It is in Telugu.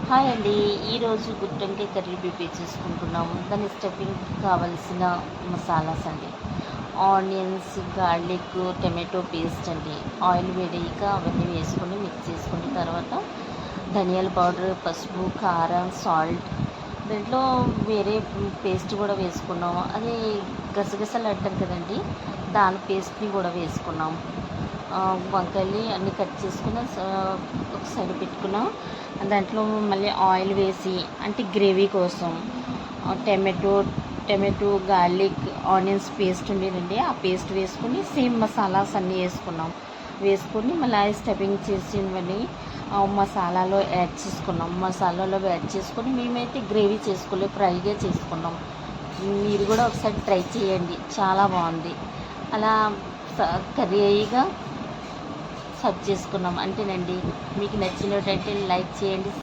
హాయ్ అండి. ఈరోజు గుత్తొంకాయ కర్రీ ప్రిపేర్ చేసుకుంటున్నాము. దాని స్టఫింగ్కి కావాల్సిన మసాలాస్ అండి: ఆనియన్స్, గార్లిక్, టమాటో పేస్ట్ అండి. ఆయిల్ వేడయ్యాక అవన్నీ వేసుకొని మిక్స్ చేసుకున్న తర్వాత ధనియాల పౌడర్, పసుపు, కారం, సాల్ట్, దాంట్లో వేరే పేస్ట్ కూడా వేసుకున్నాము. అది గసగసాలు అంటారు కదండి, దాని పేస్ట్ని కూడా వేసుకున్నాం. వంకాయలు అన్నీ కట్ చేసుకుని ఒక సైడ్ పెట్టుకున్నాం. దాంట్లో మళ్ళీ ఆయిల్ వేసి, అంటే గ్రేవీ కోసం టమాటో, గార్లిక్, ఆనియన్స్ పేస్ట్ ఉండేదండి, ఆ పేస్ట్ వేసుకుని సేమ్ మసాలాస్ అన్నీ వేసుకొని మళ్ళీ స్టఫింగ్ చేసినవన్నీ మసాలాలో యాడ్ చేసుకొని మేమైతే గ్రేవీ చేసుకోలేదు, ఫ్రైగా చేసుకున్నాం. మీరు కూడా ఒకసారి ట్రై చేయండి, చాలా బాగుంది. అలా కర్రీ అయ్యిగా సర్వ్ చేసుకున్నాం అంతేనండి. మీకు నచ్చినట్టయితే లైక్ చేయండి.